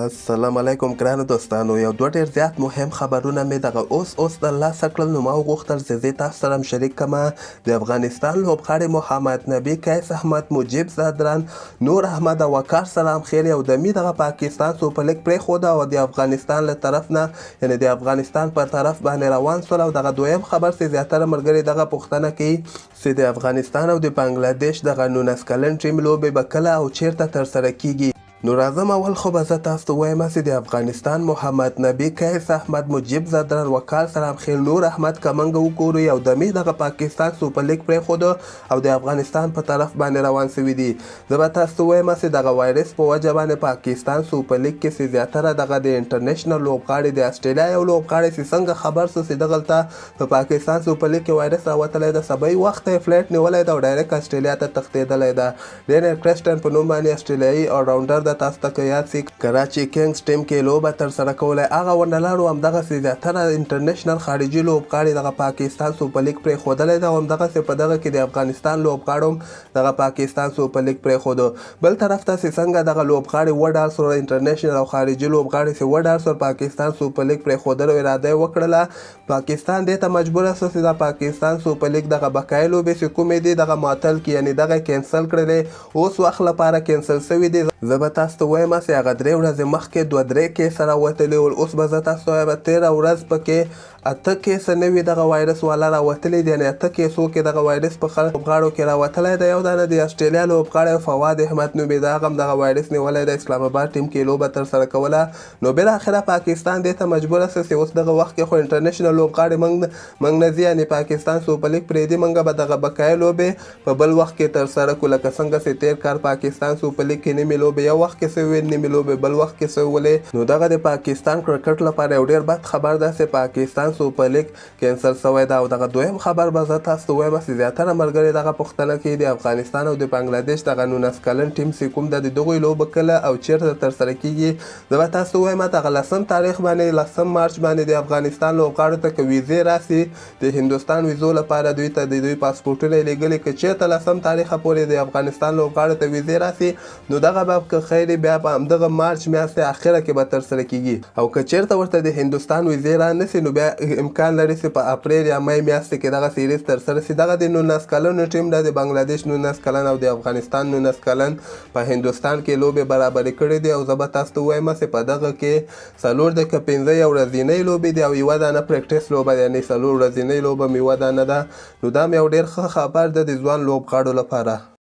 السلام علیکم ګرانو دوستانو، یو دوه ډېر زیات مهم خبرونه مې دغه اوس د لاسه کړل، نو ما وغوښتل چې زه تاسو سره شریک کړم. د افغانستان لوبغاړي محمد نبي، قیس احمد، مجیب زادران، نور احمد او وقار سلام خیر یو دمي دغه پاکستان سوپر لیګ پرېښوده او د افغانستان له طرف نه یعنې د افغانستان پر طرف باندې روان شول. او دغه دویم خبر چې زیاتره ملګري دغه پوښتنه کوي چې د افغانستان او د بنګلادیش دغه 19 کلن ټیم لوبې به کله او چیرته ترسره کیږي. نو راځم اول خو به زه تاسو ته وایم چې د افغانستان محمد نبي، قیس احمد، مجیب زادران، وقار سلام خیر، نور احمد که موږ وګورو یو دمي دغه پاکستان سوپر لیګ پرېښوده او د افغانستان په طرف باندې روان سوي دي. زه به تاسو ته وایم چې دغه وایرس په وجه باندې پاکستان سوپر لیګ کې چې زیاتره دغه د انټرنیشنل لوبغاړي د اسټرالیا یو لوبغاړی چې څنګه خبر سو چې دغلته په پاکستان سوپر لیګ کې وایرس راوتلی ده، سبا یې وخت یې فلایټ نیولی ده او ډایرکټ اسټرالیا ته تښتېدلی ده. ډینر کرسټن په نوم باندې اسټرالیایي الراونډر ده، تاسو ته که یاد کراچي کینګز ټیم کې لوبه ترسره کولی. هغه ونډهلاړو همدغسې زیاتره انټرنیشنل خارجي لوبغاړي دغه پاکستان سوپر لیګ پرېښودلی ده او همدغسې په دغه کې د افغانستان لوبغاړو هم دغه پاکستان سوپر لیګ پرېښودو. بل طرف ته چې څنګه دغه لوبغاړي وډال سول، انټرنیشنل او خارجي لوبغاړي چې وډال سول پاکستان سوپر لیګ پرېښودلو اراده یې وکړله، پاکستان دې ته مجبوره سو چې د پاکستان سوپر لیګ دغه بقایي لوبې چې کومې دي دغه معطل کړي، یعنې دغه کینسل کړلې، اوس وخت لپاره کینسل سوي دي. زه به تاسو ته وایم چې هغه 3 ورځې مخکې 2-3 کیسه راوتلي ول، اوس به زه تاسو ته وایم 13 ورځ پکې 8 کیسه نوي دغه وایرس والا راوتلي دي، یعنې 8 کیسو کې دغه وایرس په خلک لوبغاړو کې راوتلی دی. یو دانه د اسټرالیا لوبغاړی فواد احمد نومېده، هغه هم دغه وایرس نیولی د اسلام آباد ټیم کې لوبه ترسره کوله. نو بالاخره پاکستان دې ته مجبوره سو چې اوس دغه وخت کې خو انټرنیشنل لوبغاړي موږ نه ځي، یعنې پاکستان سوپر لیګ پرېږدي، موږ به دغه بقایي لوبې په بل وخت کې ترسره کړو، لکه څنګه چې تېر کال پاکستان سوپر لیګ کې نیمې لوبې یو وخت کې سوي وې، نیمې لوبې بل وخت کې سوي ولې. نو دغه د پاکستان کرکټ لپاره یو ډېر بد خبر ده چې پاکستان سوپر لیګ کینسل سوی ده. او دغه دویم خبر به زه تاسو ته وایم چې زیاتره ملګري دغه پوښتنه کوي د افغانستان او د بنګلادیش دغه 19 کلن ټیم چې کوم د دغوی لوبه کله او چیرته ترسره کیږي. زه به تاسو ته وایم دغه 10 تاریخ باندې 10 مارچ باندې د افغانستان لوبغاړو ته که ویزې راسي د هندوستان ویزو لپاره دوی ته د دوی پاسپورټونه یې لیږلي، که چېرته 10 تاریخه پورې د افغانستان لوبغاړو ته ویزې راسي نو دغه به که خیر بیا په همدغه مارچ میاشتې اخره کې به ترسره کیږي. او که چېرته ورته د هندوستان ویزې رانسي نو بیا امکان لري چې په اپریل یا مای میاشتې کې دغه سیریز ترسره سي. دغه د 19 کلنو ټیم د بنګلادیش 19 کلن او د افغانستان 19 کلن په هندوستان کې لوبې برابرې کړې دي. او زه به تاسو ته وایم چې په دغه کې 4 د که 15 ورځنۍ لوبې دي او یوه دانه پریکټس لوبه ده، یعنې 4 ورځنۍ لوبه هم یوه دانه ده. نو دا هم یو ډېر ښه خبر ده د ځوان لوبغاړو لپاره.